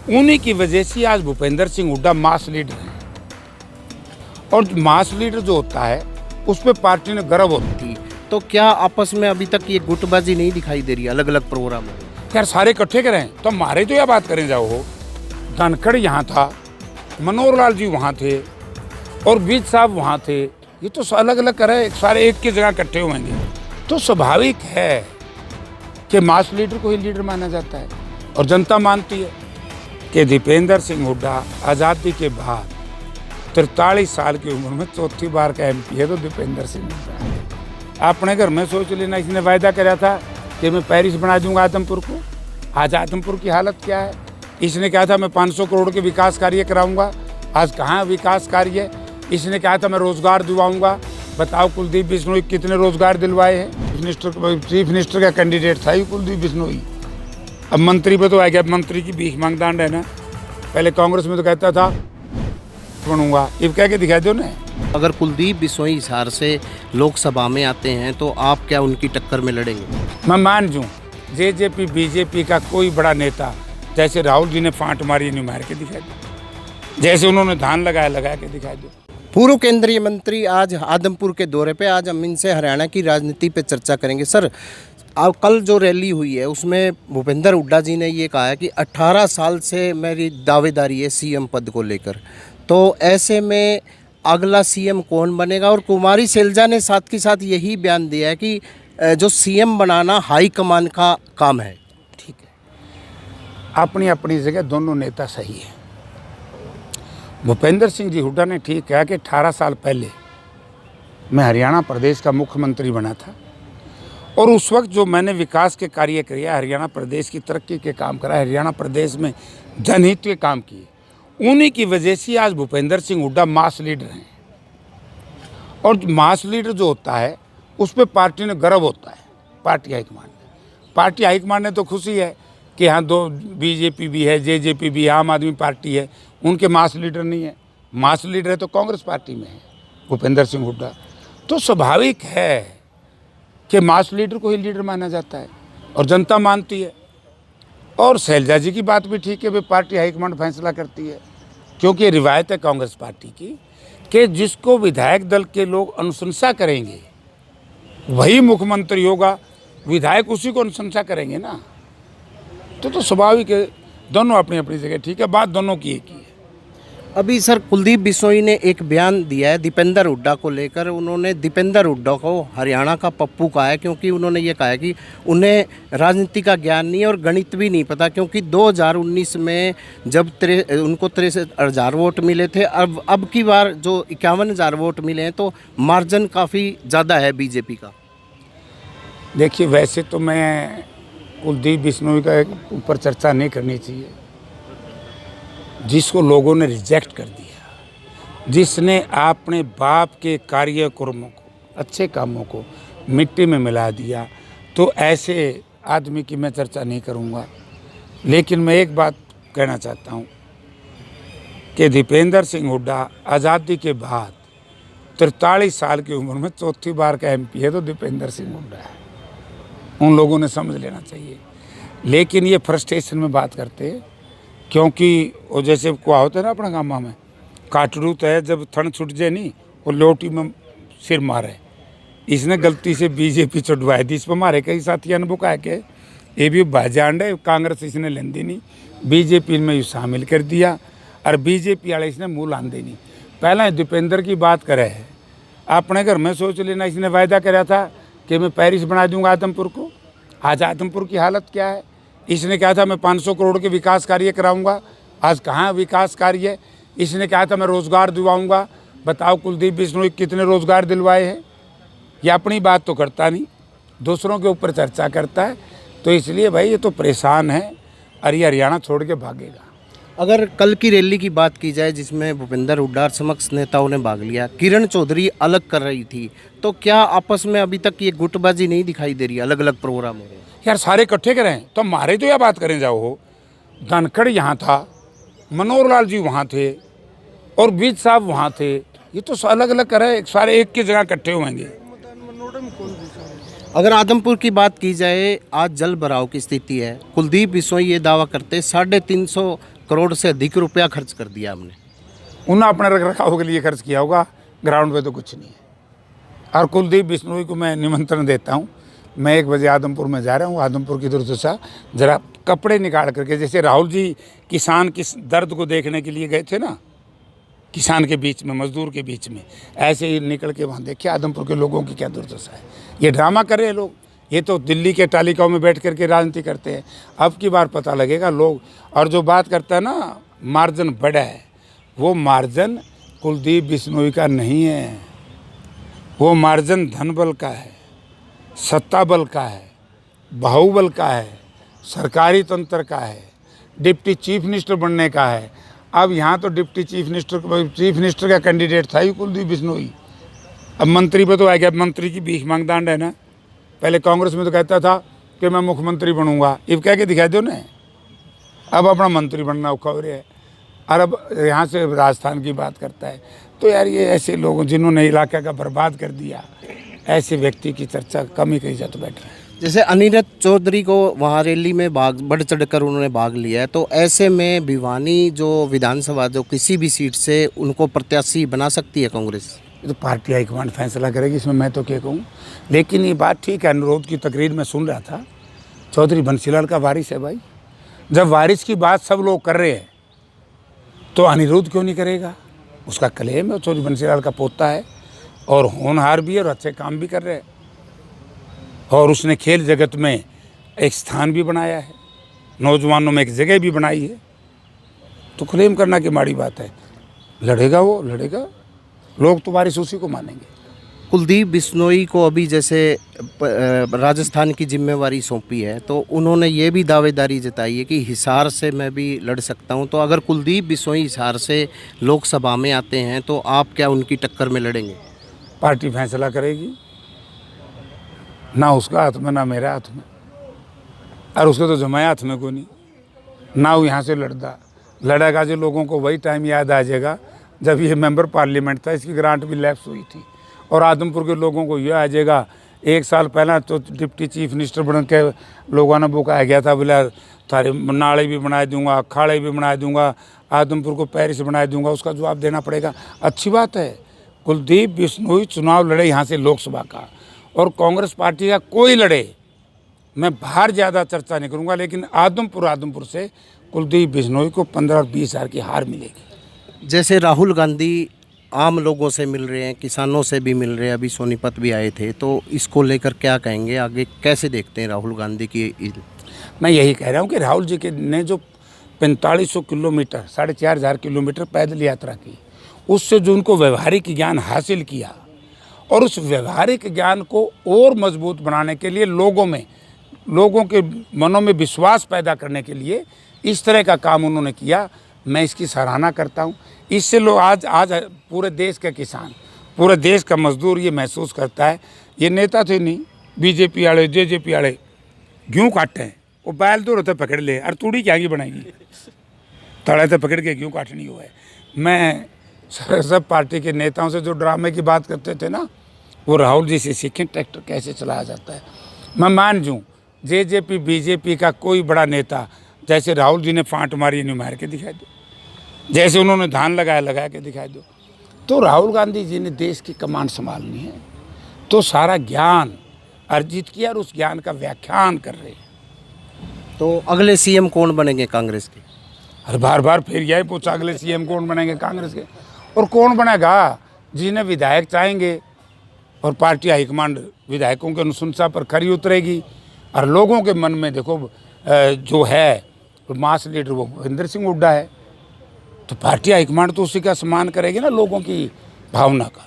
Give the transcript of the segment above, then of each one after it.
उन्हीं की वजह से आज भूपेंद्र सिंह हुड्डा मास लीडर है। और मास लीडर जो होता है उस पर पार्टी ने गर्व होती है। तो क्या आपस में अभी तक ये गुटबाजी नहीं दिखाई दे रही अलग अलग प्रोग्राम में? यार सारे इकट्ठे करें तो हमारे तो यह बात करें जाओ हो। धनखड़ यहाँ था, मनोहर लाल जी वहाँ थे और बीज साहब वहाँ थे। ये तो अलग अलग करे, सारे एक की जगह इकट्ठे हुएंगे तो स्वाभाविक है कि मास लीडर को ही लीडर माना जाता है। और जनता मानती है कि दीपेंद्र सिंह हुड्डा आज़ादी के बाद 43 साल की उम्र में चौथी बार का MP है तो दीपेंद्र सिंह हुड्डा है। अपने घर में सोच लेना, इसने वायदा करा था कि मैं पेरिस बना दूंगा आदमपुर को। आज आदमपुर की हालत क्या है? इसने कहा था मैं 500 करोड़ के विकास कार्य कराऊंगा, आज कहाँ विकास कार्य? इसने कहा था मैं रोजगार दिलवाऊंगा, बताओ कुलदीप बिश्नोई कितने रोजगार दिलवाए हैं? चीफ मिनिस्टर का कैंडिडेट था ही कुलदीप बिश्नोई। अब मंत्री पे तो आ गया, मंत्री की भीख मांगदांड है ना। पहले कांग्रेस में तो कहता था बनूंगा, अब कह के दिखा दो ना। अगर कुलदीप बिश्नोई हिसार से लोकसभा में आते हैं तो आप क्या उनकी टक्कर में लड़ेंगे? मैं मान जूँ JJP BJP का कोई बड़ा नेता जैसे राहुल जी ने फांट मारी नहीं मार के दिखा दो, जैसे उन्होंने धान लगा के दिखा दो। पूर्व केंद्रीय मंत्री आज आदमपुर के दौरे पे, आज हम इनसे हरियाणा की राजनीति पे चर्चा करेंगे। सर, अब कल जो रैली हुई है उसमें भूपेंद्र हुड्डा जी ने ये कहा है कि 18 साल से मेरी दावेदारी है CM पद को लेकर, तो ऐसे में अगला CM कौन बनेगा? और कुमारी शैलजा ने साथ के साथ यही बयान दिया है कि जो CM बनाना हाई कमान का काम है। ठीक है, अपनी अपनी जगह दोनों नेता सही है। भूपेंद्र सिंह जी हुड्डा ने ठीक कहा कि 18 साल पहले मैं हरियाणा प्रदेश का मुख्यमंत्री बना था और उस वक्त जो मैंने विकास के कार्य किया, हरियाणा प्रदेश की तरक्की के काम करा, हरियाणा प्रदेश में जनहित के काम किए, उन्हीं की वजह से आज भूपेंद्र सिंह हुड्डा मास लीडर हैं। और मास लीडर जो होता है उस पर पार्टी ने गर्व होता है, पार्टी हाईकमान ने तो खुशी है कि हाँ 2 BJP भी है, JJP भी है, आम आदमी पार्टी है, उनके मास लीडर नहीं है। मास लीडर है तो कांग्रेस पार्टी में है भूपेंद्र सिंह हुड्डा। तो स्वाभाविक है कि मास लीडर को ही लीडर माना जाता है और जनता मानती है। और शैलजा जी की बात भी ठीक है, वे पार्टी हाईकमान फैसला करती है, क्योंकि रिवायत है कांग्रेस पार्टी की कि जिसको विधायक दल के लोग अनुशंसा करेंगे वही मुख्यमंत्री होगा, विधायक उसी को अनुशंसा करेंगे ना। तो स्वाभाविक है, दोनों अपनी अपनी जगह ठीक है, बात दोनों की एक ही है। अभी सर कुलदीप बिश्नोई ने एक बयान दिया है दीपेंद्र हुड्डा को लेकर। उन्होंने दीपेंद्र हुड्डा को हरियाणा का पप्पू कहा है, क्योंकि उन्होंने ये कहा है कि उन्हें राजनीति का ज्ञान नहीं और गणित भी नहीं पता, क्योंकि 2019 में जब उनको 63,000 वोट मिले थे, अब की बार जो 51,000 वोट मिले हैं तो मार्जिन काफ़ी ज़्यादा है BJP का। देखिए, वैसे तो मैं कुलदीप बिश्नोई का ऊपर चर्चा नहीं करनी चाहिए, जिसको लोगों ने रिजेक्ट कर दिया, जिसने अपने बाप के कार्यक्रमों को, अच्छे कामों को मिट्टी में मिला दिया, तो ऐसे आदमी की मैं चर्चा नहीं करूंगा। लेकिन मैं एक बात कहना चाहता हूं कि दीपेंद्र सिंह हुड्डा आज़ादी के बाद 43 साल की उम्र में चौथी बार का MP है तो दीपेंद्र सिंह हुड्डा है। उन लोगों ने समझ लेना चाहिए। लेकिन ये फ्रस्ट्रेशन में बात करते हैं, क्योंकि वो जैसे क्या होता है ना अपना गामा में, काटरू तो है जब थन छुट जाए नहीं वो लोटी में सिर मारे। इसने गलती से BJP चढ़वाई दी, इस पर हमारे कई साथियों ने बुकाया के ये भी भाजांड है, कांग्रेस इसने लेंदी नहीं, BJP में शामिल कर दिया और BJP वाले इसने मुँह लांदे नहीं। पहला दीपेंद्र की बात करे है, अपने घर में सोच लेना, इसने वायदा करा था कि मैं पेरिस बना दूंगा आदमपुर को। आज आदमपुर की हालत क्या है? इसने कहा था मैं 500 करोड़ के विकास कार्य कराऊंगा, आज कहाँ विकास कार्य? इसने कहा था मैं रोजगार दिलवाऊंगा, बताओ कुलदीप बिश्नोई कितने रोजगार दिलवाए हैं? ये अपनी बात तो करता नहीं, दूसरों के ऊपर चर्चा करता है। तो इसलिए भाई ये तो परेशान है और ये हरियाणा छोड़ के भागेगा। अगर कल की रैली की बात की जाए जिसमें भूपेंद्र हुड्डा समक्ष नेताओं ने भाग लिया, किरण चौधरी अलग कर रही थी, तो क्या आपस में अभी तक ये गुटबाजी नहीं दिखाई दे रही? अलग अलग प्रोग्राम हो रहे हैं। यार सारे इकट्ठे करें तो हमारे तो यह बात करें जाओ हो। धनखड़ यहाँ था, मनोहर लाल जी वहाँ थे और बीज साहब वहाँ थे, ये तो अलग अलग करे, सारे एक की जगह इकट्ठे होंगे। अगर आदमपुर की बात की जाए, आज जल भराव की स्थिति है। कुलदीप बिश्नोई ये दावा करते 350 करोड़ से अधिक रुपया खर्च कर दिया हमने। उन्हें अपने रख रखाव के लिए खर्च किया होगा, ग्राउंड पे तो कुछ नहीं है। और कुलदीप बिश्नोई को मैं निमंत्रण देता हूँ, मैं 1 बजे आदमपुर में जा रहा हूँ। आदमपुर की दुर्दशा जरा कपड़े निकाल करके, जैसे राहुल जी किसान की दर्द को देखने के लिए गए थे ना, किसान के बीच में, मजदूर के बीच में, ऐसे ही निकल के वहाँ देखिए आदमपुर के लोगों की क्या दुर्दशा है। ये ड्रामा कर रहे हैं लोग, ये तो दिल्ली के तालिकाओं में बैठ करके राजनीति करते हैं। अब की बार पता लगेगा लोग। और जो बात करता है ना मार्जिन बड़ा है, वो मार्जिन कुलदीप बिश्नोई का नहीं है, वो मार्जिन धनबल का है, सत्ता बल का है, बाहुबल का है, सरकारी तंत्र का है, डिप्टी चीफ मिनिस्टर बनने का है। अब यहाँ तो डिप्टी चीफ मिनिस्टर का कैंडिडेट था ही कुलदीप बिश्नोई, अब मंत्री पे तो आ गया। मंत्री की भीख मांगदांड है ना। पहले कांग्रेस में तो कहता था कि मैं मुख्यमंत्री बनूंगा, अब कह के दिखा दो ना, अब अपना मंत्री बनना खबर है। और अब यहाँ से राजस्थान की बात करता है। तो यार ये ऐसे लोग जिन्होंने इलाके का बर्बाद कर दिया, ऐसे व्यक्ति की चर्चा कम ही कही जाते बैठ रहे हैं। जैसे अनिरुद्ध चौधरी को वहाँ रैली में बढ़ चढ़कर उन्होंने भाग लिया है, तो ऐसे में भिवानी जो विधानसभा जो किसी भी सीट से उनको प्रत्याशी बना सकती है कांग्रेस? ये तो पार्टी हाईकमान फैसला करेगी, इसमें मैं तो क्या कहूँ। लेकिन ये बात ठीक है, अनुरोध की तकरीर में सुन रहा था, चौधरी बंसीलाल का वारिस है भाई। जब वारिस की बात सब लोग कर रहे हैं तो अनिरुद्ध क्यों नहीं करेगा? उसका क्लेम है, चौधरी बंसीलाल का पोता है और होनहार भी है और अच्छे काम भी कर रहे हैं, और उसने खेल जगत में एक स्थान भी बनाया है, नौजवानों में एक जगह भी बनाई है। तो क्लेम करना की माड़ी बात है। लड़ेगा वो, लड़ेगा, लोग तो वारिस उसी को मानेंगे। कुलदीप बिश्नोई को अभी जैसे राजस्थान की जिम्मेवारी सौंपी है, तो उन्होंने ये भी दावेदारी जताई है कि हिसार से मैं भी लड़ सकता हूं। तो अगर कुलदीप बिश्नोई हिसार से लोकसभा में आते हैं तो आप क्या उनकी टक्कर में लड़ेंगे? पार्टी फैसला करेगी, ना उसका हाथ में ना मेरा हाथ में, और उसके तो जमाया हाथ में को नहीं। ना वो यहाँ से लड़ेगा जो लोगों को वही टाइम याद आ जाएगा जब ये मेंबर पार्लियामेंट था, इसकी ग्रांट भी लैप्स हुई थी। और आदमपुर के लोगों को यह आ जाएगा, 1 साल पहला तो डिप्टी चीफ मिनिस्टर बन के लोगों ने बुकाया गया था, बोला थारे नाले भी बना दूंगा, अखाड़े भी बना दूंगा, आदमपुर को पेरिस बना दूंगा। उसका जवाब देना पड़ेगा। अच्छी बात है, कुलदीप बिश्नोई चुनाव लड़े यहाँ से लोकसभा का, और कांग्रेस पार्टी का कोई लड़े, मैं बाहर ज़्यादा चर्चा नहीं करूँगा, लेकिन आदमपुर से कुलदीप बिश्नोई को 15-20 हज़ार की हार मिलेगी। जैसे राहुल गांधी आम लोगों से मिल रहे हैं, किसानों से भी मिल रहे हैं, अभी सोनीपत भी आए थे, तो इसको लेकर क्या कहेंगे? आगे कैसे देखते हैं राहुल गांधी की? मैं यही कह रहा हूँ कि राहुल जी के ने जो 4500 किलोमीटर 4500 किलोमीटर पैदल यात्रा की, उससे जो उनको व्यवहारिक ज्ञान हासिल किया, और उस व्यवहारिक ज्ञान को और मजबूत बनाने के लिए लोगों के मनों में विश्वास पैदा करने के लिए इस तरह का काम उन्होंने किया। मैं इसकी सराहना करता हूँ। इससे लोग आज पूरे देश का किसान, पूरे देश का मजदूर ये महसूस करता है, ये नेता थे नहीं, बीजेपी वाले जेजेपी वाले गेहूँ काटते हैं, वो बैल तो रहते पकड़ ले, और तूड़ी क्या बनाएगी, तड़े तो पकड़ के गेहूँ काटनी हुआ है। मैं सब पार्टी के नेताओं से जो ड्रामे की बात करते थे ना, वो राहुल जी से सीखें ट्रैक्टर कैसे चलाया जाता है। मैं मान जूँ जेजेपी बीजेपी का कोई बड़ा नेता जैसे राहुल जी ने फांट मारी, नहीं मार के दिखाई दो, जैसे उन्होंने धान लगा के दिखाई दो। तो राहुल गांधी जी ने देश की कमान संभालनी है, तो सारा ज्ञान अर्जित किया और उस ज्ञान का व्याख्यान कर रहे हैं। तो अगले सीएम कौन बनेंगे कांग्रेस के? अरे बार फिर यही पूछा, अगले सीएम कौन बनेंगे कांग्रेस के? और कौन बनेगा? जिन्हें विधायक चाहेंगे, और पार्टी हाईकमांड विधायकों के अनुशंसा पर खरी उतरेगी। और लोगों के मन में देखो जो है मास लीडर वो भूपेंद्र सिंह हुड्डा है, तो पार्टी हाईकमांड तो उसी का सम्मान करेगी ना, लोगों की भावना का।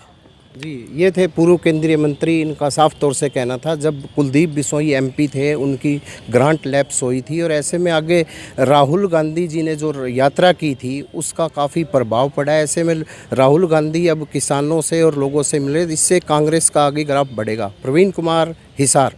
जी, ये थे पूर्व केंद्रीय मंत्री। इनका साफ तौर से कहना था जब कुलदीप बिश्नोई एमपी थे उनकी ग्रांट लैप्स हुई थी, और ऐसे में आगे राहुल गांधी जी ने जो यात्रा की थी उसका काफ़ी प्रभाव पड़ा है। ऐसे में राहुल गांधी अब किसानों से और लोगों से मिले, इससे कांग्रेस का आगे ग्राफ बढ़ेगा। प्रवीण कुमार, हिसार।